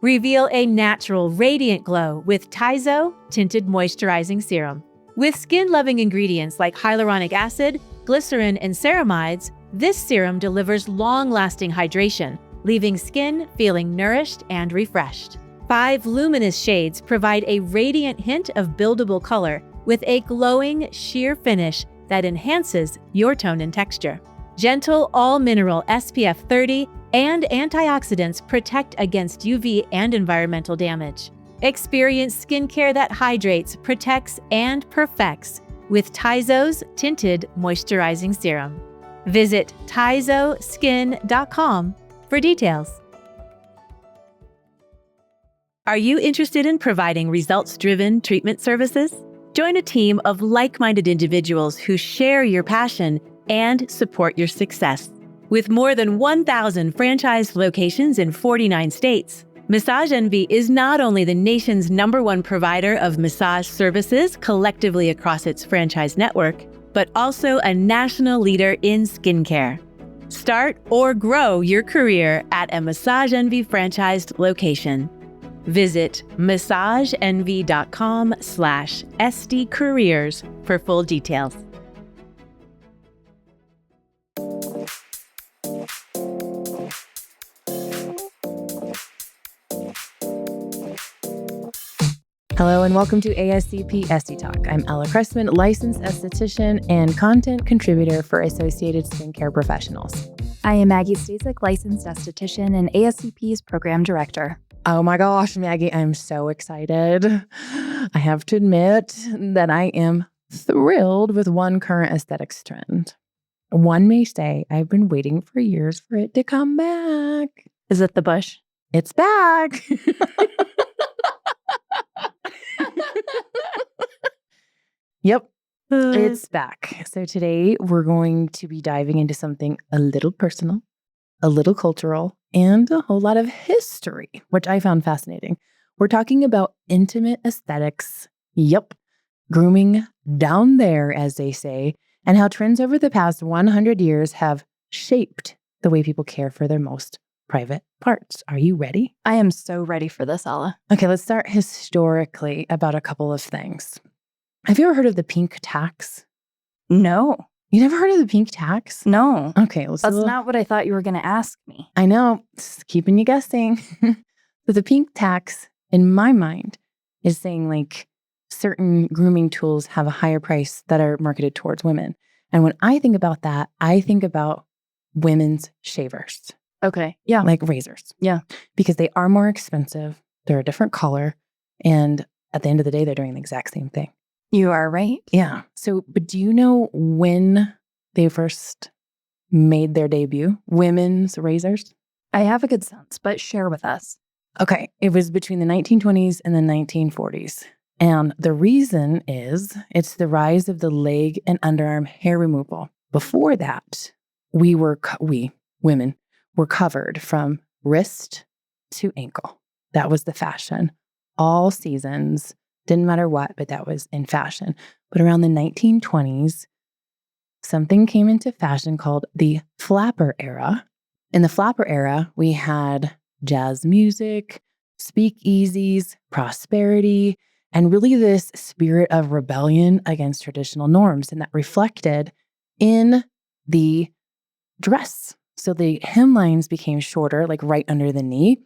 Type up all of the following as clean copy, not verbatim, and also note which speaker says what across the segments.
Speaker 1: Reveal a natural, radiant glow with Taiso Tinted Moisturizing Serum. With skin-loving ingredients like hyaluronic acid, glycerin, and ceramides, this serum delivers long-lasting hydration, leaving skin feeling nourished and refreshed. 5 luminous shades provide a radiant hint of buildable color with a glowing, sheer finish that enhances your tone and texture. Gentle, all-mineral SPF 30 and antioxidants protect against UV and environmental damage. Experience skincare that hydrates, protects, and perfects with Taiso's Tinted Moisturizing Serum. Visit taisoskin.com for details. Are you interested in providing results-driven treatment services? Join a team of like-minded individuals who share your passion and support your success. With more than 1,000 franchised locations in 49 states, Massage Envy is not only the nation's #1 provider of massage services collectively across its franchise network, but also a national leader in skincare. Start or grow your career at a Massage Envy franchised location. Visit massageenvy.com/SDcareers for full details.
Speaker 2: Hello and welcome to ASCP Esty Talk. I'm Ella Cressman, licensed esthetician and content contributor for Associated Skincare Professionals.
Speaker 3: I am Maggie Staszcuk, licensed esthetician and ASCP's program director.
Speaker 2: Oh my gosh, Maggie, I'm so excited. I have to admit that I am thrilled with one current aesthetics trend. One may say I've been waiting for years for it to come back.
Speaker 3: Is it the bush?
Speaker 2: It's back. Yep, it's back. So today we're going to be diving into something a little personal, a little cultural, and a whole lot of history, which I found fascinating. We're talking about intimate aesthetics. Yep, grooming down there, as they say, and how trends over the past 100 years have shaped the way people care for their most private parts. Are you ready?
Speaker 3: I am so ready for this, Ella.
Speaker 2: Okay, let's start historically about a couple of things. Have you ever heard of the pink tax?
Speaker 3: No.
Speaker 2: You never heard of the pink tax?
Speaker 3: No.
Speaker 2: Okay,
Speaker 3: That's not what I thought you were going to ask me.
Speaker 2: I know, it's keeping you guessing. So the pink tax, in my mind, is saying like certain grooming tools have a higher price that are marketed towards women. And when I think about that, I think about women's shavers.
Speaker 3: Okay. Yeah.
Speaker 2: Like razors.
Speaker 3: Yeah.
Speaker 2: Because they are more expensive. They're a different color. And at the end of the day, they're doing the exact same thing.
Speaker 3: You are right.
Speaker 2: Yeah. So, but do you know when they first made their debut? Women's razors?
Speaker 3: I have a good sense, but share with us.
Speaker 2: Okay. It was between the 1920s and the 1940s. And the reason is it's the rise of the leg and underarm hair removal. Before that, women, were covered from wrist to ankle. That was the fashion. All seasons, didn't matter what, but that was in fashion. But around the 1920s, something came into fashion called the flapper era. In the flapper era, we had jazz music, speakeasies, prosperity, and really this spirit of rebellion against traditional norms. And that reflected in the dress. So the hemlines became shorter, like right under the knee,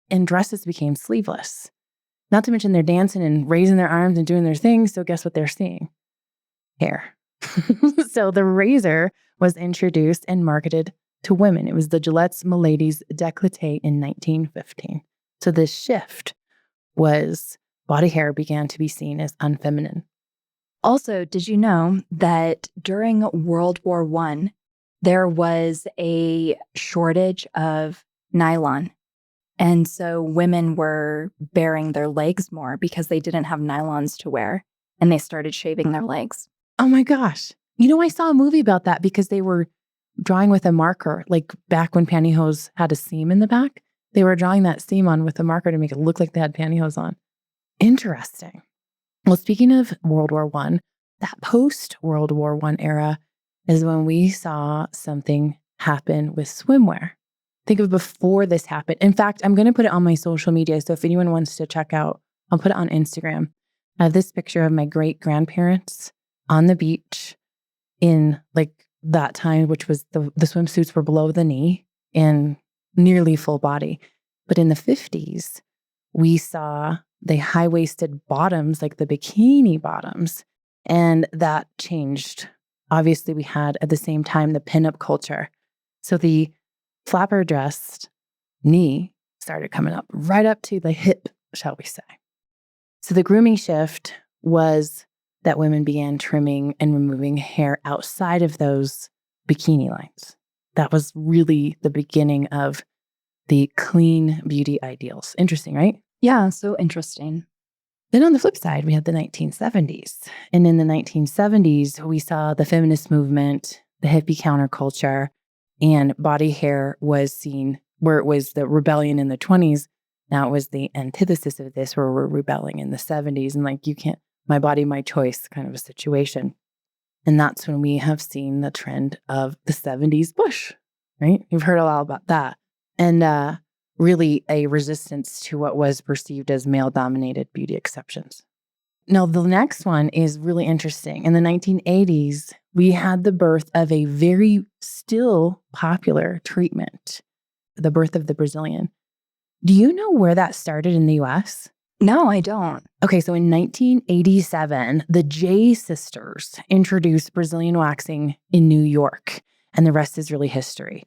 Speaker 2: and dresses became sleeveless. Not to mention they're dancing and raising their arms and doing their thing. So guess what they're seeing? Hair. So the razor was introduced and marketed to women. It was the Gillette's Milady's décolleté in 1915. So this shift was body hair began to be seen as unfeminine.
Speaker 3: Also, did you know that during World War I, there was a shortage of nylon? And so women were baring their legs more because they didn't have nylons to wear, and they started shaving their legs.
Speaker 2: Oh my gosh. You know, I saw a movie about that because they were drawing with a marker, like back when pantyhose had a seam in the back. They were drawing that seam on with a marker to make it look like they had pantyhose on. Interesting. Well, speaking of World War I, that post-World War I era is when we saw something happen with swimwear. think of before this happened. In fact, I'm going to put it on my social media. So if anyone wants to check out, I'll put it on Instagram. I have this picture of my great grandparents on the beach in like that time, which was the swimsuits were below the knee and nearly full body. But in the 50s, we saw the high-waisted bottoms, like the bikini bottoms, and that changed. Obviously, we had at the same time the pinup culture. So the flapper dressed knee started coming up right up to the hip, shall we say. So the grooming shift was that women began trimming and removing hair outside of those bikini lines. That was really the beginning of the clean beauty ideals. Interesting, right?
Speaker 3: Yeah, so interesting.
Speaker 2: Then on the flip side, we had the 1970s. And in the 1970s, we saw the feminist movement, the hippie counterculture, and body hair was seen where it was the rebellion in the 20s. Now it was the antithesis of this, where we're rebelling in the 70s. And like, you can't, my body, my choice kind of a situation. And that's when we have seen the trend of the 70s bush, right? You've heard a lot about that. And really a resistance to what was perceived as male-dominated beauty exceptions. Now, the next one is really interesting. In the 1980s, we had the birth of a very still popular treatment, the birth of the Brazilian. Do you know where that started in the US?
Speaker 3: No, I don't.
Speaker 2: Okay, so in 1987, the J sisters introduced Brazilian waxing in New York, and the rest is really history.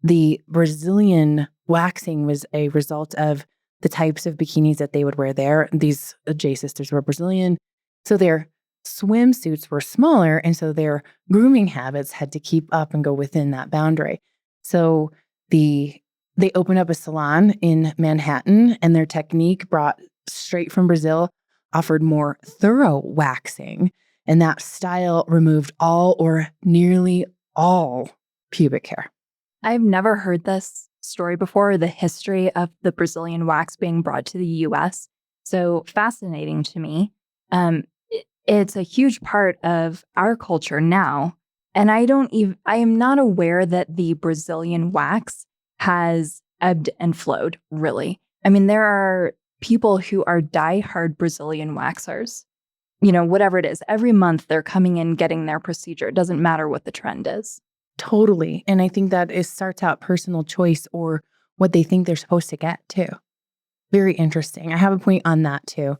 Speaker 2: The Brazilian waxing was a result of the types of bikinis that they would wear there. These J sisters were Brazilian, so their swimsuits were smaller, and so their grooming habits had to keep up and go within that boundary. So they opened up a salon in Manhattan, and their technique brought straight from Brazil offered more thorough waxing, and that style removed all or nearly all pubic hair.
Speaker 3: I've never heard this story before, the history of the Brazilian wax being brought to the US. So fascinating to me. It's a huge part of our culture now. And I am not aware that the Brazilian wax has ebbed and flowed, really. I mean, there are people who are diehard Brazilian waxers. You know, whatever it is, every month they're coming in, getting their procedure. It doesn't matter what the trend is.
Speaker 2: Totally. And I think that it starts out personal choice or what they think they're supposed to get too. Very interesting. I have a point on that too.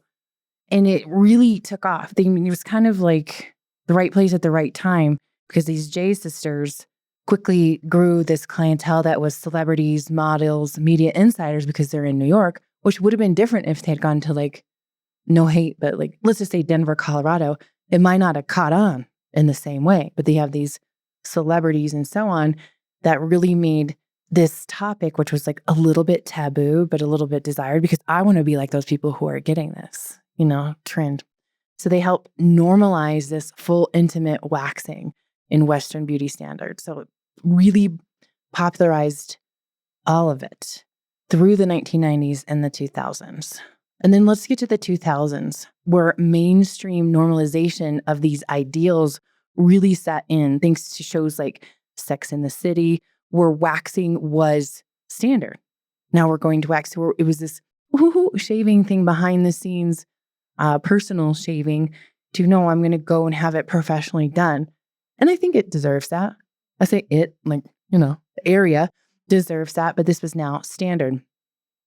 Speaker 2: And it really took off. It was kind of like the right place at the right time, because these J sisters quickly grew this clientele that was celebrities, models, media insiders, because they're in New York, which would have been different if they had gone to like, no hate, but like, let's just say Denver, Colorado. It might not have caught on in the same way, but they have these celebrities and so on that really made this topic, which was like a little bit taboo, but a little bit desired, because I want to be like those people who are getting this, trend. So they help normalize this full intimate waxing in Western beauty standards. So it really popularized all of it through the 1990s and the 2000s. And then let's get to the 2000s, where mainstream normalization of these ideals really set in, thanks to shows like Sex and the City, where waxing was standard. Now we're going to wax. So it was this shaving thing behind the scenes, personal shaving, to no, I'm going to go and have it professionally done. And I think it deserves that. I say it, like, the area deserves that, but this was now standard.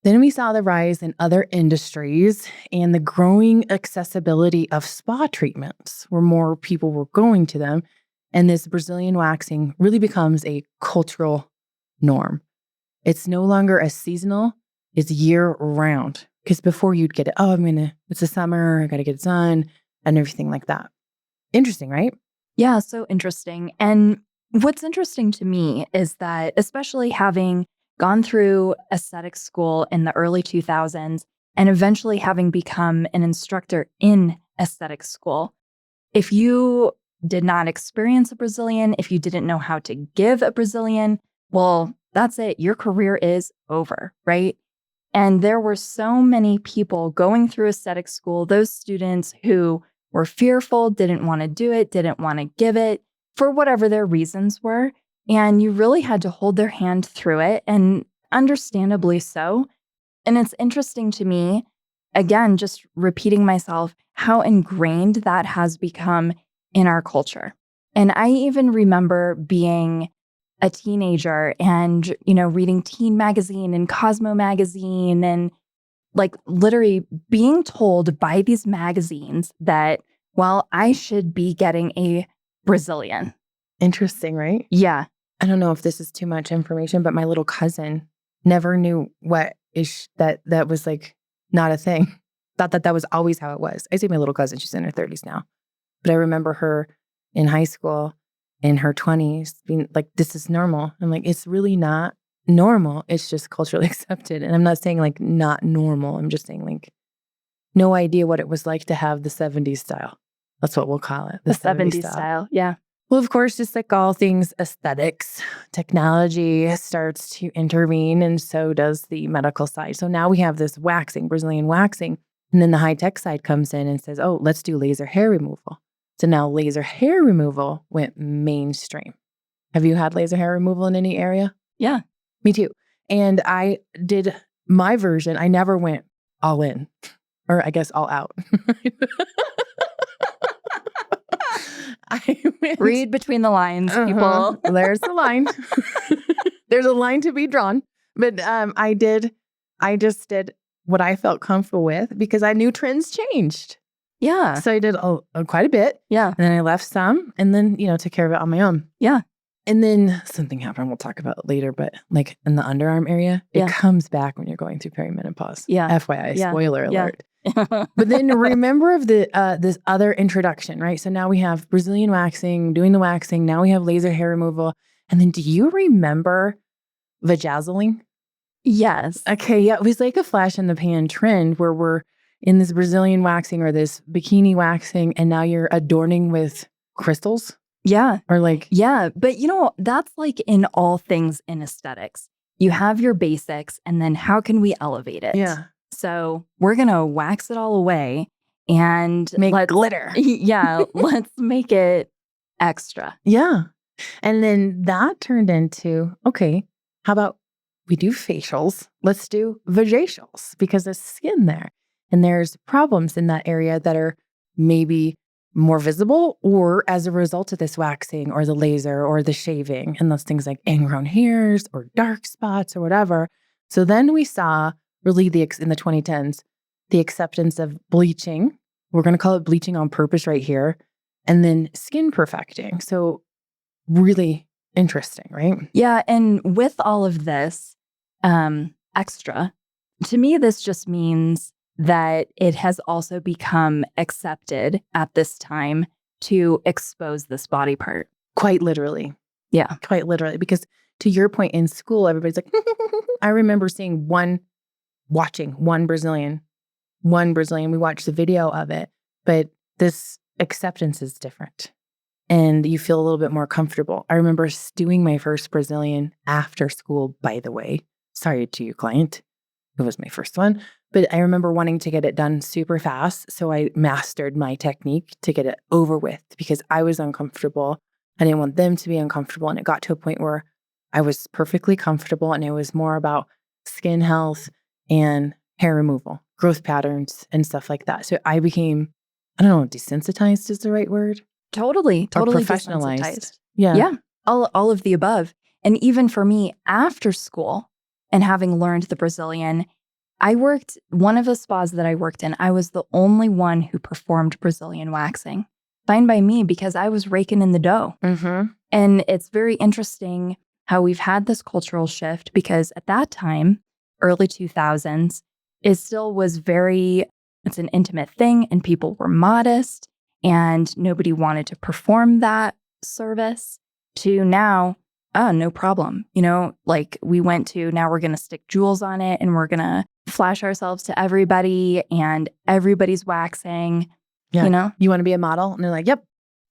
Speaker 2: Then we saw the rise in other industries and the growing accessibility of spa treatments, where more people were going to them. And this Brazilian waxing really becomes a cultural norm. It's no longer as seasonal, it's year round. Because before you'd get it, it's the summer, I got to get it done, and everything like that. Interesting, right?
Speaker 3: Yeah, so interesting. And what's interesting to me is that, especially having gone through aesthetics school in the early 2000s and eventually having become an instructor in aesthetics school, if you did not experience a Brazilian, if you didn't know how to give a Brazilian, well, that's it. Your career is over, right? And there were so many people going through aesthetics school, those students who were fearful, didn't want to do it, didn't want to give it for whatever their reasons were. And you really had to hold their hand through it. And understandably so. And it's interesting to me, again, just repeating myself, how ingrained that has become in our culture. And I even remember being a teenager and, reading Teen Magazine and Cosmo Magazine and like literally being told by these magazines that, well, I should be getting a Brazilian.
Speaker 2: Interesting, right?
Speaker 3: Yeah.
Speaker 2: I don't know if this is too much information, but my little cousin never knew what is that was like not a thing. Thought that was always how it was. I say my little cousin, she's in her 30s now. But I remember her in high school, in her 20s, being like, this is normal. I'm like, it's really not normal. It's just culturally accepted. And I'm not saying like not normal. I'm just saying like no idea what it was like to have the 70s style. That's what we'll call it.
Speaker 3: The 70s style. Yeah.
Speaker 2: Well, of course, just like all things aesthetics, technology starts to intervene, and so does the medical side. So now we have this waxing, Brazilian waxing, and then the high-tech side comes in and says, oh, let's do laser hair removal. So now laser hair removal went mainstream. Have you had laser hair removal in any area?
Speaker 3: Yeah.
Speaker 2: Me too. And I did my version. I never went all in, or I guess all out.
Speaker 3: Read between the lines, people.
Speaker 2: There's the line. There's a line to be drawn. But I just did what I felt comfortable with because I knew trends changed.
Speaker 3: Yeah.
Speaker 2: So I did quite a bit.
Speaker 3: Yeah.
Speaker 2: And then I left some and then, took care of it on my own.
Speaker 3: Yeah.
Speaker 2: And then something happened we'll talk about later, but like in the underarm area, it comes back when you're going through perimenopause.
Speaker 3: Yeah.
Speaker 2: FYI, spoiler alert.
Speaker 3: Yeah.
Speaker 2: But then remember of this other introduction, right? So now we have Brazilian waxing, doing the waxing. Now we have laser hair removal. And then do you remember vajazzling?
Speaker 3: Yes.
Speaker 2: Okay. Yeah. It was like a flash in the pan trend where we're in this Brazilian waxing or this bikini waxing. And now you're adorning with crystals.
Speaker 3: Yeah.
Speaker 2: Or like.
Speaker 3: Yeah. But that's like in all things in aesthetics. You have your basics and then how can we elevate it?
Speaker 2: Yeah.
Speaker 3: So we're going to wax it all away and
Speaker 2: make glitter.
Speaker 3: Yeah. Let's make it extra.
Speaker 2: Yeah. And then that turned into, okay, how about we do facials? Let's do vajacials because there's skin there. And there's problems in that area that are maybe more visible or as a result of this waxing or the laser or the shaving and those things like ingrown hairs or dark spots or whatever. So then we saw really in the 2010s, the acceptance of bleaching. We're going to call it bleaching on purpose right here. And then skin perfecting. So really interesting, right?
Speaker 3: Yeah. And with all of this extra, to me, this just means that it has also become accepted at this time to expose this body part.
Speaker 2: Quite literally.
Speaker 3: Yeah.
Speaker 2: Quite literally. Because to your point in school, everybody's like, I remember seeing watching one Brazilian. We watched the video of it, but this acceptance is different and you feel a little bit more comfortable. I remember doing my first Brazilian after school, by the way. Sorry to you, client. It was my first one, but I remember wanting to get it done super fast. So I mastered my technique to get it over with because I was uncomfortable. I didn't want them to be uncomfortable. And it got to a point where I was perfectly comfortable and it was more about skin health and hair removal, growth patterns and stuff like that. So I became, I don't know, desensitized is the right word?
Speaker 3: Totally
Speaker 2: Or professionalized.
Speaker 3: Desensitized.
Speaker 2: Yeah.
Speaker 3: Yeah. All of the above. And even for me, after school and having learned the Brazilian, one of the spas that I worked in, I was the only one who performed Brazilian waxing. Fine by me because I was raking in the dough.
Speaker 2: Mm-hmm.
Speaker 3: And it's very interesting how we've had this cultural shift because at that time, early 2000s, it still was it's an intimate thing and people were modest and nobody wanted to perform that service to now, no problem. Like we went to, now we're going to stick jewels on it and we're going to flash ourselves to everybody and everybody's waxing,
Speaker 2: Yeah. You want to be a model? And they're like, yep,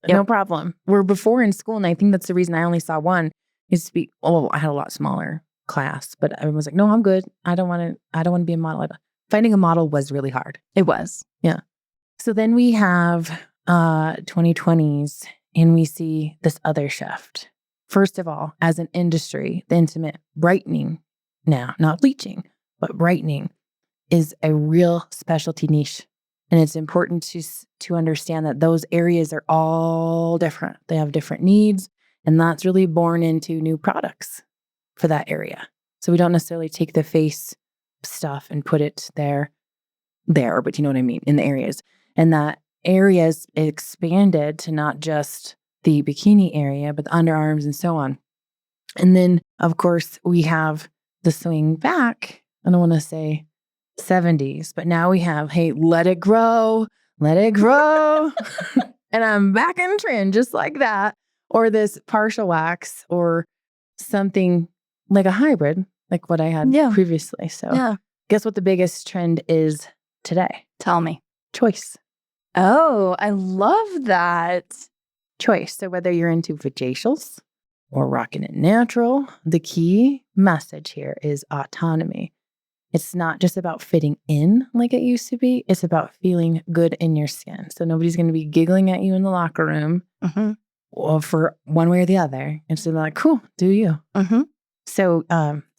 Speaker 2: no problem. Where before in school, and I think that's the reason I only saw one, is to be, I had a lot smaller class, but everyone was like, no, I'm good. I don't want to be a model. Finding a model was really hard.
Speaker 3: It was.
Speaker 2: Yeah. So then we have 2020s and we see this other shift. First of all, as an industry, the intimate brightening now, not bleaching, but brightening, is a real specialty niche. And it's important to understand that those areas are all different. They have different needs, and that's really born into new products for that area. So we don't necessarily take the face stuff and put it there, but you know what I mean, in the areas. And that area's expanded to not just the bikini area, but the underarms and so on. And then, of course, we have the swing back. I don't want to say 70s, but now we have, hey, let it grow. And I'm back in trend just like that. Or this partial wax or something like a hybrid, like what I had previously. So guess what the biggest trend is today?
Speaker 3: Tell me.
Speaker 2: Choice.
Speaker 3: Oh, I love that.
Speaker 2: Choice. So whether you're into facials or rocking it natural, the key message here is autonomy. It's not just about fitting in like it used to be. It's about feeling good in your skin. So nobody's going to be giggling at you in the locker room or for one way or the other. It's just like, cool, do you? So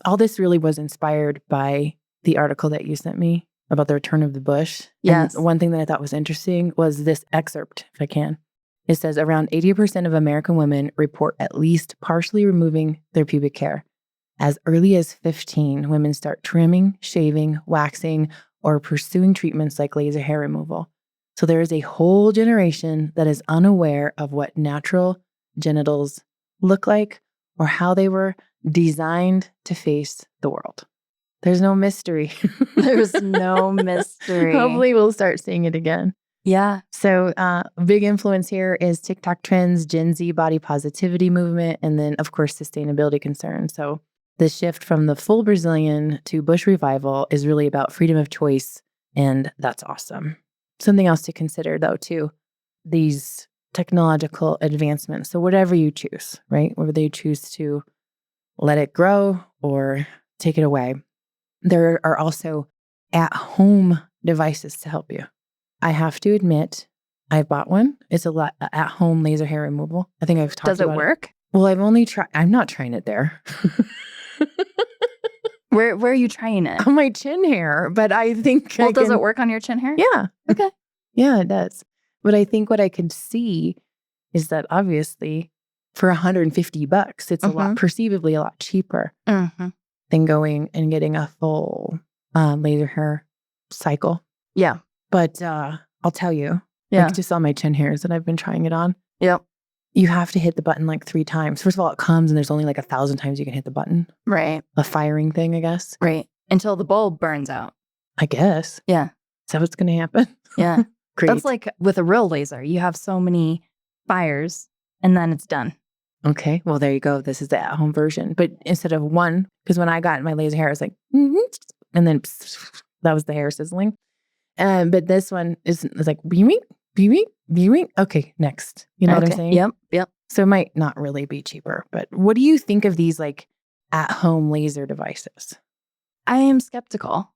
Speaker 2: all this really was inspired by the article that you sent me about the return of the bush.
Speaker 3: Yes.
Speaker 2: And one thing that I thought was interesting was this excerpt, if I can. It says around 80% of American women report at least partially removing their pubic hair. As early as 15, women start trimming, shaving, waxing, or pursuing treatments like laser hair removal. So there is a whole generation that is unaware of what natural genitals look like or how they were designed to face the world. There's no mystery.
Speaker 3: There's no mystery.
Speaker 2: Hopefully we'll start seeing it again.
Speaker 3: Yeah.
Speaker 2: So big influence here is TikTok trends, Gen Z body positivity movement, and then, of course, sustainability concerns. So the shift from the full Brazilian to bush revival is really about freedom of choice, and that's awesome. Something else to consider, though, too, these technological advancements. So whatever you choose, right? Whether you choose to let it grow or take it away, there are also at-home devices to help you. I have to admit, I bought one. It's a at-home laser hair removal. I think I've talked about it.
Speaker 3: Does it work?
Speaker 2: Well, I've only tried. I'm not trying it there.
Speaker 3: Where are you trying it?
Speaker 2: On my chin hair, but I think
Speaker 3: does it work on your chin hair?
Speaker 2: Yeah.
Speaker 3: Okay.
Speaker 2: Yeah, it does. But I think what I could see is that obviously for $150, it's perceivably a lot cheaper than going and getting a full laser hair cycle.
Speaker 3: Yeah.
Speaker 2: But I'll tell you, like just on my chin hairs that I've been trying it on.
Speaker 3: Yep.
Speaker 2: You have to hit the button like 3 times. First of all, it comes and there's only like 1,000 times you can hit the button.
Speaker 3: Right.
Speaker 2: A firing thing, I guess.
Speaker 3: Right. Until the bulb burns out.
Speaker 2: I guess.
Speaker 3: Yeah.
Speaker 2: Is that what's going to happen?
Speaker 3: Yeah.
Speaker 2: Great.
Speaker 3: That's like with a real laser. You have so many fires and then it's done.
Speaker 2: Okay. Well, there you go. This is the at-home version. But instead of one, because when I got my laser hair, it was like, and then that was the hair sizzling. But this one is like, beaming. Okay, next. You know what I'm saying?
Speaker 3: Yep.
Speaker 2: So it might not really be cheaper. But what do you think of these like at-home laser devices?
Speaker 3: I am skeptical.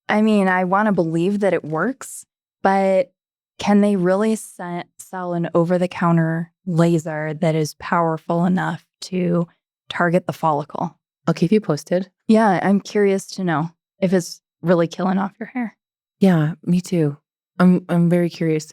Speaker 3: I mean, I want to believe that it works, but can they really sell an over-the-counter laser that is powerful enough to target the follicle?
Speaker 2: I'll keep you posted.
Speaker 3: Yeah, I'm curious to know if it's really killing off your hair.
Speaker 2: Yeah, me too. I'm very curious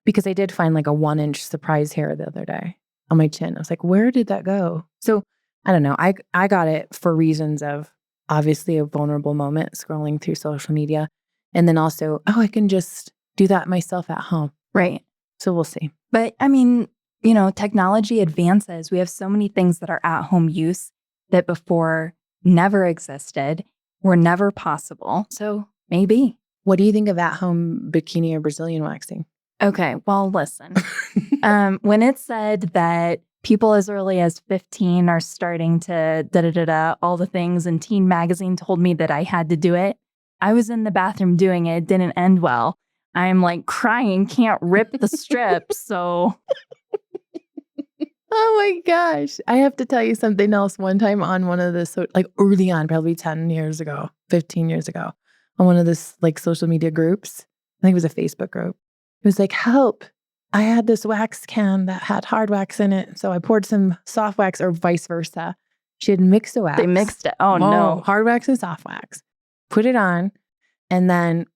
Speaker 2: because I did find like a 1-inch surprise hair the other day on my chin. I was like, where did that go? So I don't know. I got it for reasons of obviously a vulnerable moment scrolling through social media. And then also, I can just do that myself at home.
Speaker 3: Right.
Speaker 2: So we'll see.
Speaker 3: But I mean, you know, technology advances. We have so many things that are at home use that before never existed, were never possible. So maybe.
Speaker 2: What do you think of at-home bikini or Brazilian waxing?
Speaker 3: Okay, well, listen. When it said that people as early as 15 are starting to all the things, and Teen Magazine told me that I had to do it, I was in the bathroom doing it. It didn't end well. I'm like crying, can't rip the strip, so...
Speaker 2: Oh my gosh. I have to tell you something else. One time on one of the, like early on, probably 10 years ago, 15 years ago, on one of this like social media groups, I think it was a Facebook group. It was like, help. I had this wax can that had hard wax in it. So I poured some soft wax or vice versa. She had Mixo-wax.
Speaker 3: They mixed it. Oh, no.
Speaker 2: Hard wax and soft wax. Put it on. And then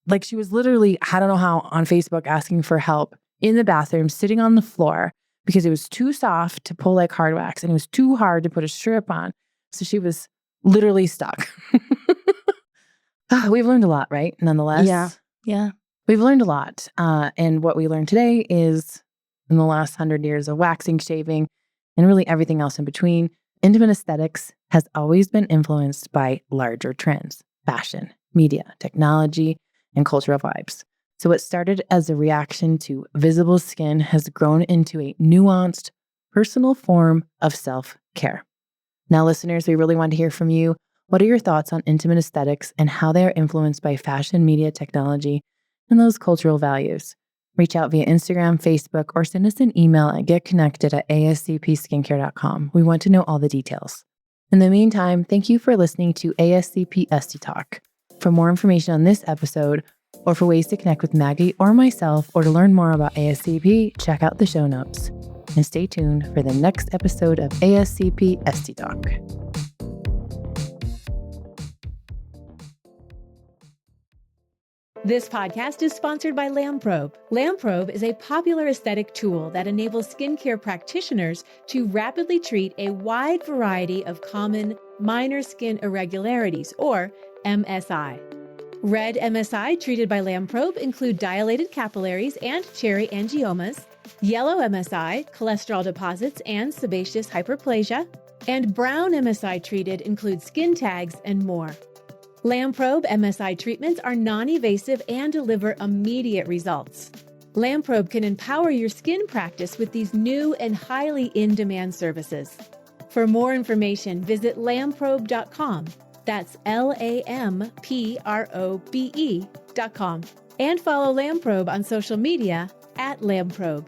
Speaker 2: like she was literally, I don't know how, on Facebook asking for help in the bathroom, sitting on the floor because it was too soft to pull like hard wax and it was too hard to put a strip on. So she was literally stuck. We've learned a lot, right? Nonetheless.
Speaker 3: Yeah.
Speaker 2: We've learned a lot. And what we learned today is in the last 100 years of waxing, shaving, and really everything else in between, intimate aesthetics has always been influenced by larger trends, fashion, media, technology, and cultural vibes. So what started as a reaction to visible skin has grown into a nuanced, personal form of self-care. Now, listeners, we really want to hear from you. What are your thoughts on intimate aesthetics and how they are influenced by fashion, media, technology, and those cultural values? Reach out via Instagram, Facebook, or send us an email at getconnected@ascpskincare.com. We want to know all the details. In the meantime, thank you for listening to ASCP Esty Talk. For more information on this episode, or for ways to connect with Maggie or myself, or to learn more about ASCP, check out the show notes. And stay tuned for the next episode of ASCP Esty Talk.
Speaker 1: This podcast is sponsored by Lamprobe. Lamprobe is a popular aesthetic tool that enables skincare practitioners to rapidly treat a wide variety of common minor skin irregularities, or MSI. Red MSI treated by Lamprobe include dilated capillaries and cherry angiomas, yellow MSI, cholesterol deposits and sebaceous hyperplasia, and brown MSI treated include skin tags and more. Lamprobe MSI treatments are non-invasive and deliver immediate results. Lamprobe can empower your skin practice with these new and highly in-demand services. For more information, visit lamprobe.com. That's LAMPROBE.com. And follow Lamprobe on social media @Lamprobe.